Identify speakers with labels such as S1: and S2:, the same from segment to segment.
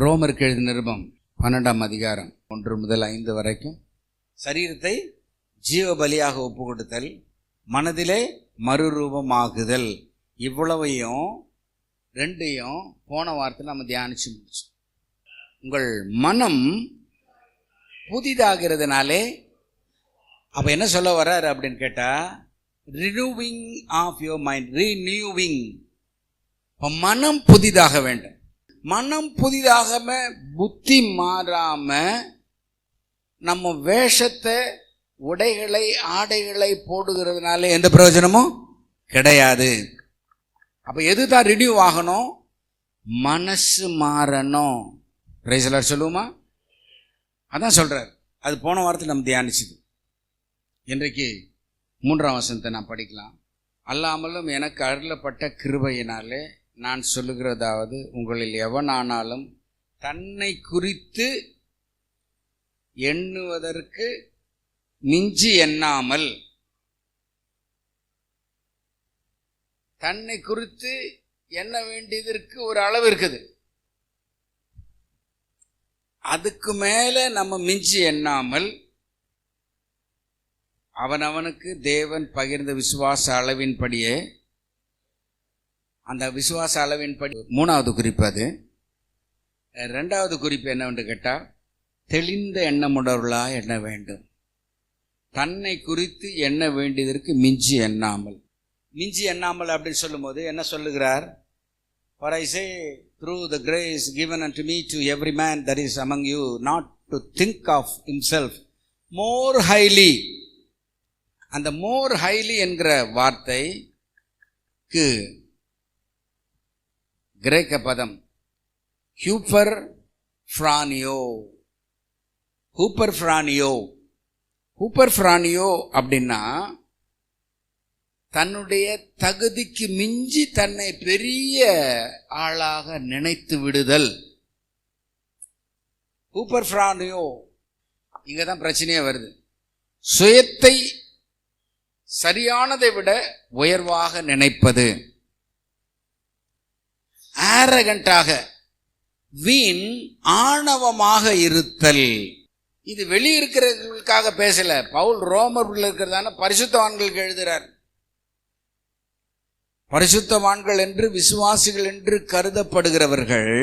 S1: ரோமருக்கு எழுதின நிருபம் 12ஆம் அதிகாரம் 1 முதல் 5 வரைக்கும். சரீரத்தை ஜீவ பலியாக ஒப்பு கொடுத்தல், மனதிலே மறுரூபமாகுதல், இவ்வளவையும் ரெண்டையும் போன வாரத்தில் நம்ம தியானிச்சு முடிச்சோம். உங்கள் மனம் புதிதாகிறதுனாலே, அப்போ என்ன சொல்ல வர்றாரு அப்படின்னு கேட்டால், ரினியூவிங் ஆஃப் யுவர் மைண்ட், ரீநியூவிங். இப்போ மனம் புதிதாக வேண்டும். மனம் புதிதாகாம, புத்தி மாறாம, நம்ம வேஷத்தை, உடைகளை, ஆடைகளை போடுகிறதுனால எந்த பிரயோஜனமும் கிடையாது. அப்ப எதுதான் ரினியூ ஆகணும்? மனசு மாறணும். பிரைஸ் தி லார்ட் சொல்லுவோமா? அதான் சொல்றார். அது போன வாரத்தில் நம்ம தியானிச்சது. இன்றைக்கு 3ஆம் வசனத்தை நான் படிக்கலாம். அல்லாமலும் எனக்கு அருளப்பட்ட கிருபையினாலே நான் சொல்லுகிறதாவது, உங்களில் எவனானாலும் தன்னை குறித்து எண்ணுவதற்கு மிஞ்சி எண்ணாமல், தன்னை குறித்து எண்ண வேண்டியதற்கு ஒரு அளவு இருக்குது, அதுக்கு மேல நம்ம மிஞ்சி எண்ணாமல், அவனவனுக்கு தேவன் பகிர்ந்த விசுவாச அளவின்படியே, அந்த விசுவாச அளவின்படி 3வது குறிப்பு. அது 2வது குறிப்பு என்னவென்று கேட்டால், தெளிந்த எண்ணமுடவர்களா எண்ண வேண்டும். தன்னை குறித்து எண்ண வேண்டியதற்கு மிஞ்சி எண்ணாமல். மிஞ்சி எண்ணாமல் அப்படின்னு சொல்லும் போது என்ன சொல்லுகிறார்? For I say, through the grace given unto me, to every man that is among you, not to think of himself more highly. அந்த more highly என்கிற வார்த்தைக்கு கிரேக்க பதம் ஹூப்பர் ஃப்ரானியோ. ஹூப்பர் ஃப்ரானியோ, ஹூப்பர் ஃப்ரானியோ அப்படின்னா தன்னுடைய தகுதிக்கு மிஞ்சி தன்னை பெரிய ஆளாக நினைத்து விடுதல். ஹூப்பர் ஃப்ரானியோ, இங்கதான் பிரச்சனையே வருது. சுயத்தை சரியானதை விட உயர்வாக நினைப்பது, ஆரகண்டாக, வீண் ஆணவமாக இருத்தல். இது வெளியிருக்கிறவர்களுக்காக பேசல, பவுல் ரோமர்கள் இருக்கிறதான பரிசுத்தவான்களுக்கு எழுதுகிறார். பரிசுத்தவான்கள் என்று, விசுவாசிகள் என்று கருதப்படுகிறவர்கள்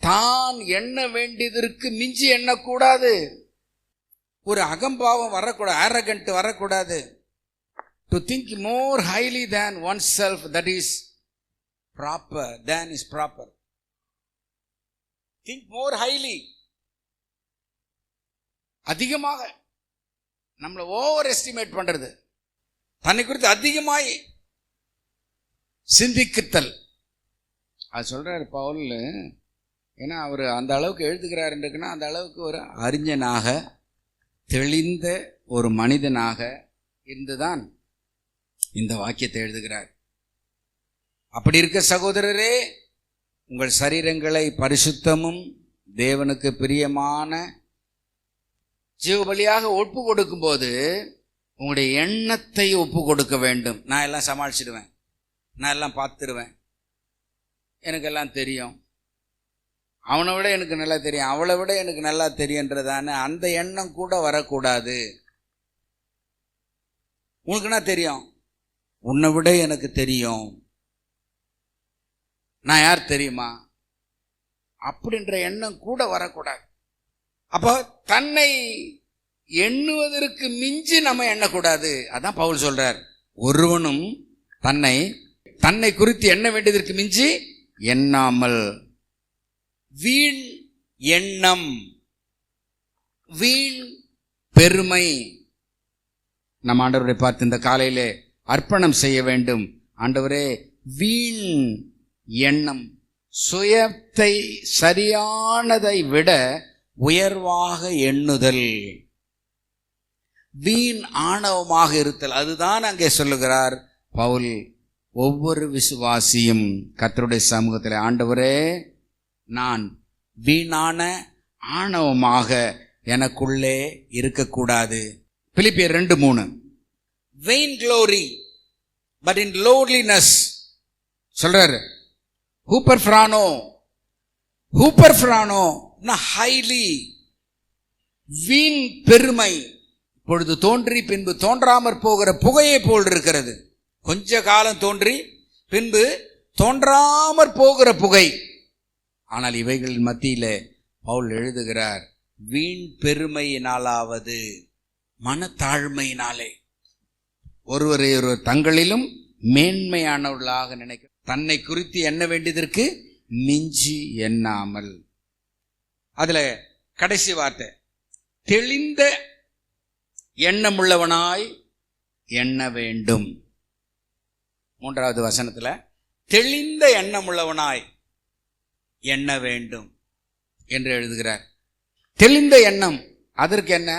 S1: தான் எண்ண வேண்டியதற்கு மிஞ்சி எண்ணக்கூடாது. ஒரு அகம்பாவம் வரக்கூடாது, ஆரகண்ட் வரக்கூடாது. To think more highly than one self, that is proper, than is proper. Think more highly. அதிகமாக நம்மளை ஓவர் எஸ்டிமேட் பண்றது, தன்னை குறித்து அதிகமாய் சிந்திக்குத்தல். அது சொல்றாரு பவுல். ஏன்னா அவர் அந்த அளவுக்கு எழுதுகிறாருன்னா, அந்த அளவுக்கு ஒரு அறிஞனாக, தெளிந்த ஒரு மனிதனாக இருந்துதான் இந்த வாக்கியத்தை எழுதுகிறார். அப்படி இருக்க சகோதரரே, உங்கள் சரீரங்களை பரிசுத்தமும் தேவனுக்கு பிரியமான ஜீவபலியாக ஒப்பு கொடுக்கும் போது உங்களுடைய எண்ணத்தை ஒப்பு கொடுக்க வேண்டும். நான் எல்லாம் சமாளிச்சிடுவேன், நான் எல்லாம் பார்த்துருவேன், எனக்கு எல்லாம் தெரியும், அவனை விட எனக்கு நல்லா தெரியும், அவளை விட எனக்கு நல்லா தெரியுன்றதான அந்த எண்ணம் கூட வரக்கூடாது. உனக்குன்னா தெரியும், உன்னை விட எனக்கு தெரியும், நான் யார் தெரியுமா, அப்படின்ற எண்ணம் கூட வரக்கூடாது. அப்போ தன்னை எண்ணுவதற்கு மிஞ்சி நம்ம எண்ணக்கூடாது. அதான் பவுல் சொல்றார், ஒருவனும் தன்னை குறித்து எண்ண வேண்டியதற்கு மிஞ்சி எண்ணாமல். வீண் எண்ணம், வீண் பெருமை. நம்ம ஆண்டவரை பார்த்து இந்த காலையிலே அர்ப்பணம் செய்ய வேண்டும். ஆண்டவரே, வீண் எண்ணம், சுயத்தை சரியானதை விட உயர்வாக எண்ணுதல், வீண் ஆணவமாக இருத்தல். அதுதான் அங்கே சொல்லுகிறார் பவுல். ஒவ்வொரு விசுவாசியும் கர்த்தருடைய சமூகத்தில், ஆண்டவரே, நான் வீணான ஆணவமாக எனக்குள்ளே இருக்கக்கூடாது. பிலிப்பியர் 2:3. vain glory but in lowliness சொல்றாரு. ஹூப்பர் ஃப்ரானோ, ஹூப்பர்ஃப்ரானோ ஹைலி, வீண் பெருமை, இப்பொழுது தோன்றி பின்பு தோன்றாமற் போகிற புகையை போல் இருக்கிறது. கொஞ்ச காலம் தோன்றி பின்பு தோன்றாமற் போகிற புகை. ஆனால் இவைகளின் மத்தியிலே பவுல் எழுதுகிறார், வீண் பெருமையினாலாவது மனத்தாழ்மையினாலே ஒருவரை ஒருவர் தங்களிலும் மேன்மையானவர்களாக நினைக்க, தன்னை குறித்து எண்ண வேண்டியதற்கு மிஞ்சி எண்ணாமல். அதுல கடைசி வார்த்தை, தெளிந்த எண்ணமுள்ளவனாய் எண்ண வேண்டும். 3வது வசனத்துல தெளிந்த எண்ணமுள்ளவனாய் எண்ண வேண்டும் என்று எழுதுகிறார். தெளிந்த எண்ணம், அதற்கு என்ன?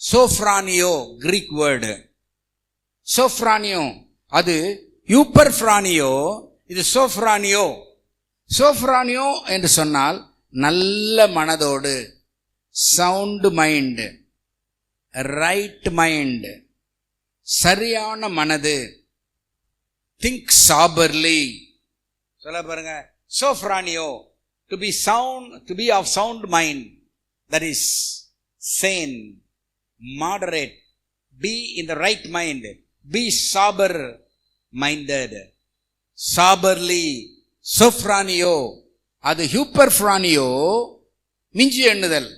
S1: சோஃப்ரானியோ, கிரீக் வேர்டு. சோஃப்ரானியோ அது யூப்பர்ஃப்ரானியோ, இது சோஃப்ரானியோ. சோஃப்ரானியோ என்று சொன்னால் நல்ல மனதோடு, சவுண்ட் மைண்ட், ரைட் மைண்ட், சரியான மனது, திங்க் சாபர்லி. சொல்ல பாருங்க, சோஃப்ரானியோ, to be sound, to be of sound mind, that is sane, moderate, be in the right mind, be sober minded, soberly. சோஃப்ரானியோ அது ஹூப்பர்ஃப்ரானியோ, மிஞ்சி எண்ணுதல்.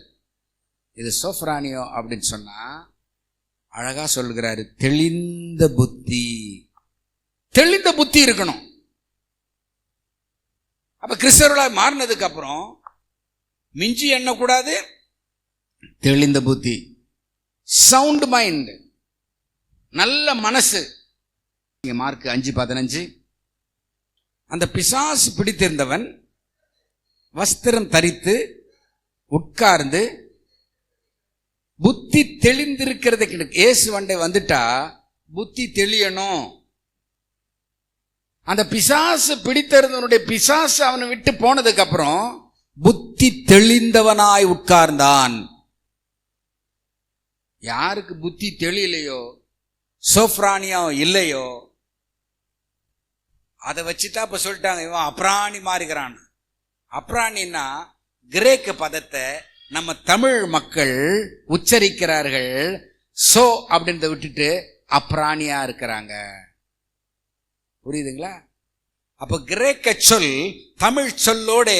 S1: இது சோஃப்ரானியோ அப்படின்னு சொன்னா அழகா சொல்கிறாரு, தெளிந்த புத்தி. தெளிந்த புத்தி இருக்கணும். அப்ப கிறிஸ்தவர்களாய் மாறினதுக்கு அப்புறம் மிஞ்சி எண்ணக்கூடாது, தெளிந்த புத்தி, சவுண்ட் மைண்ட், நல்ல மனசு. மார்க் 5:15, அந்த பிசாசு பிடித்திருந்தவன் வஸ்திரம் தரித்து உட்கார்ந்து புத்தி தெளிந்திருக்கிறது. இயேசு வண்டை வந்துட்டா புத்தி தெளியணும். அந்த பிசாசு பிடித்திருந்தவனுடைய பிசாசு அவனை விட்டு போனதுக்கு அப்புறம் புத்தி தெளிந்தவனாய் உட்கார்ந்தான். யாருக்கு புத்தி தெளியலையோ, சோஃப்ரானியா இல்லையோ, அதை வச்சுதான் இப்ப சொல்லிட்டாங்க, இவன் அப்ராணி மாறுகிறான். அப்ராணின்னா கிரேக்க பதத்தை நம்ம தமிழ் மக்கள் உச்சரிக்கிறார்கள், சோ அப்படின்றத விட்டுட்டு அப்ராணியா இருக்கிறாங்க. புரியுதுங்களா? அப்ப கிரேக்க சொல் தமிழ் சொல்லோட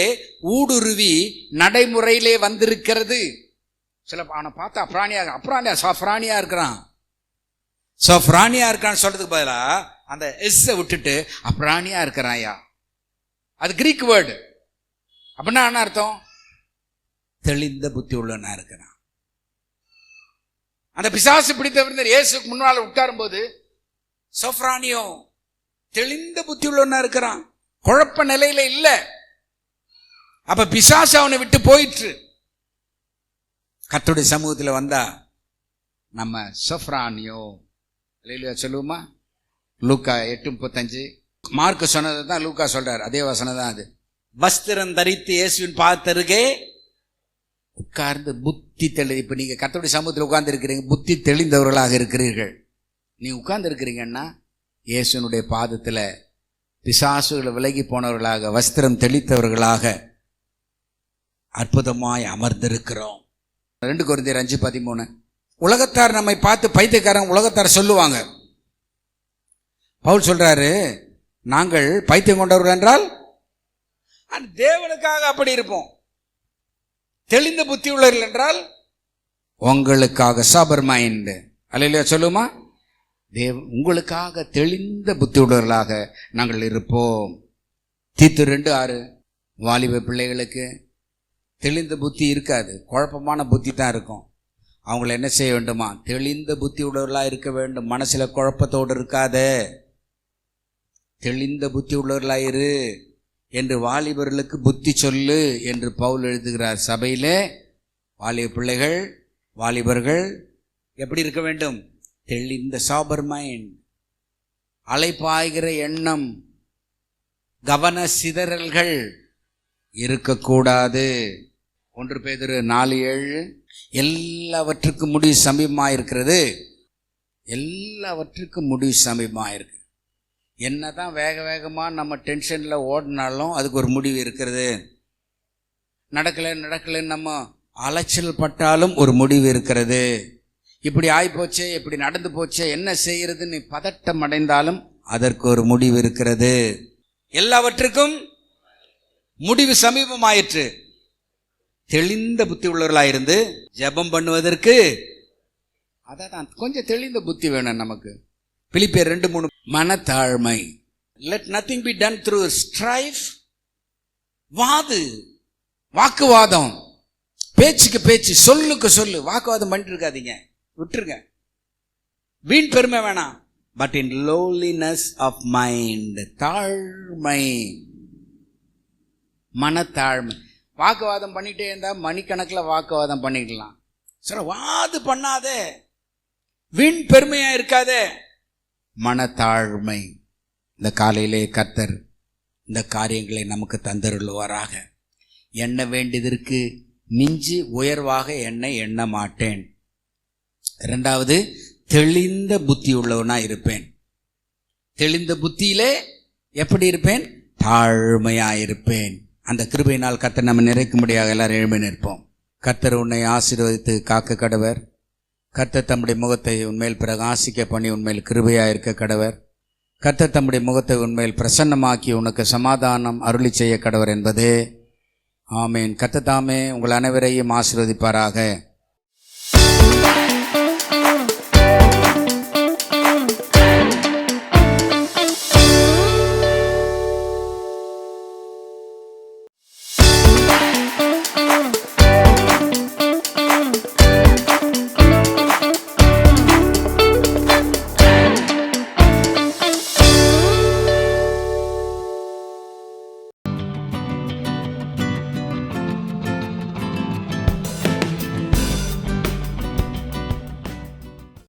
S1: ஊடுருவி நடைமுறையிலே வந்திருக்கிறது. சில அவனை பார்த்தா அப்ராணியா சோஃப்ரானியா இருக்கிறான், சோஃப்ரானியா இருக்கான்னு சொல்றதுக்கு பதிலா அந்த எஸ் விட்டுட்டு அப்ராணியா இருக்கிறாயா. அது கிரீக் வேர்டு. அப்படின்னா என்ன அர்த்தம்? தெளிந்த புத்தி உள்ளவனா இருக்கிறான். அந்த பிசாசு பிடித்தவர் இயேசுக்கு முன்னால் உட்காரும் போது சோஃப்ரானியோ தெளிந்த புத்தி உள்ளவனா இருக்கிறான், குழப்ப நிலையில இல்ல. அப்ப பிசாசு அவனை விட்டு போயிற்று. கர்த்தருடைய சமூகத்தில் வந்தா நம்ம சோஃப்ரானியோ சொல்லுவோமா? லூக்கா 8:35, மார்க் சொன்னதை தான் லூக்கா சொல்றாரு, அதே வசனம் தான் அது. வஸ்திரம் தரித்து இயேசுவின் பாதத்தருகே உட்கார்ந்து புத்தி தெளி. இப்ப நீங்க கர்த்தருடைய சமூகத்தில் உட்கார்ந்து இருக்கிறீங்க, புத்தி தெளிந்தவர்களாக இருக்கிறீர்கள். நீ உட்கார்ந்து இருக்கிறீங்கன்னா இயேசுனுடைய பாதத்தில் பிசாசுகளை விலகி போனவர்களாக, வஸ்திரம் தெளித்தவர்களாக அற்புதமாய் அமர்ந்திருக்கிறோம். 2 கொரிந்தியர் 5:13, உலகத்தார் நம்மை பார்த்து பைத்தியக்காரன் உலகத்தார் சொல்லுவாங்க. பவுல் சொல்றாரு, நாங்கள் பைத்தியம் கொண்டவர்கள் என்றால் தேவனுக்காக அப்படி இருப்போம். தெளிந்த புத்தி உள்ளவர்கள் என்றால் உங்களுக்காக, சாபர் மைண்ட். அல்லேலூயா சொல்லுமா? உங்களுக்காக தெளிந்த புத்தி உள்ளவர்களாக நாங்கள் இருப்போம். தீத்து 2:6, வாலிப பிள்ளைகளுக்கு தெளிந்த புத்தி இருக்காது, குழப்பமான புத்தி தான் இருக்கும். அவங்கள என்ன செய்ய வேண்டுமா? தெளிந்த புத்தி உள்ளவர்களாக இருக்க வேண்டும். மனசுல குழப்பத்தோடு இருக்காத, தெளிந்த புத்தி உள்ளவர்களாயிரு என்று வாலிபர்களுக்கு புத்தி சொல்லு என்று பவுல் எழுதுகிறார். சபையிலே வாலிப பிள்ளைகள், வாலிபர்கள் எப்படி இருக்க வேண்டும்? தெளிந்த சாபர் மைண்ட், அலைப்பாய்கிற எண்ணம், கவன சிதறல்கள் இருக்கக்கூடாது. 1 பேதுரு 4:7, எல்லாவற்றுக்கும் முடிவு சமீபமாயிருக்கிறது. எல்லாவற்றுக்கும் முடிவு சமீபமாயிருக்கு. என்னதான் வேக வேகமாக நம்ம டென்ஷனில் ஓடினாலும் அதுக்கு ஒரு முடிவு இருக்கிறது. நடக்கலைன்னு நம்ம அலைச்சல் பட்டாலும் ஒரு முடிவு இருக்கிறது. இப்படி ஆயிப்போச்சே, இப்படி நடந்து போச்சே, என்ன செய்யறதுன்னு பதட்டம் அடைந்தாலும் அதற்கு ஒரு முடிவு இருக்கிறது. எல்லாவற்றுக்கும் முடிவு சமீபமாயிற்று. தெளிந்த புத்தி உள்ளவர்களாயிருந்து ஜெபம் பண்ணுவதற்கு அதான் கொஞ்சம் தெளிந்த புத்தி வேணும் நமக்கு. பிலிப்பியர் 2:3 மனத்தாழ்மை. let nothing be done through strife. வாக்குவாதம், பேச்சுக்கு பேச்சு, சொல்லுக்கு சொல்லு, வாக்குவாதம் பண்ணிட்டு இருக்காதீங்க, விட்டுருங்க. வீண் பெருமை வேணாம். But in lowliness of mind, தாழ்மை, மனத்தாழ்மை. வாக்குவாதம் பண்ணிட்டே இருந்தா மணிக்கணக்கில் வாக்குவாதம் பண்ணிக்கலாம். சொல்ல வாது பண்ணாதே, வீண் பெருமையா இருக்காதே, மனத்தாழ்மை. இந்த காலையிலே கர்த்தர் இந்த காரியங்களை நமக்கு தந்தருள்வாராக. எண்ண வேண்டியதற்கு மிஞ்சி உயர்வாக எண்ண மாட்டேன். இரண்டாவது, தெளிந்த புத்தி உள்ளவனா இருப்பேன். தெளிந்த புத்தியிலே எப்படி இருப்பேன்? தாழ்மையாயிருப்பேன். அந்த கிருபையினால் கர்த்தர் நம்ம நிறைக்கும்படியாக எல்லாரும் எழும்பி நிற்போம். கர்த்தர் உன்னை ஆசீர்வதித்து காக்க கடவர். கர்த்தர் தம்முடைய முகத்தை உன்மேல் பிரகாசிக்க பண்ணி உன்மேல் கிருபையாக இருக்க கடவர். கர்த்தர் தம்முடைய முகத்தை உன்மேல் பிரசன்னமாக்கி உனக்கு சமாதானம் அருளி செய்ய கடவர் என்பதே. ஆமேன். கர்த்தர் தாமே உங்கள் அனைவரையும் ஆசீர்வதிப்பாராக.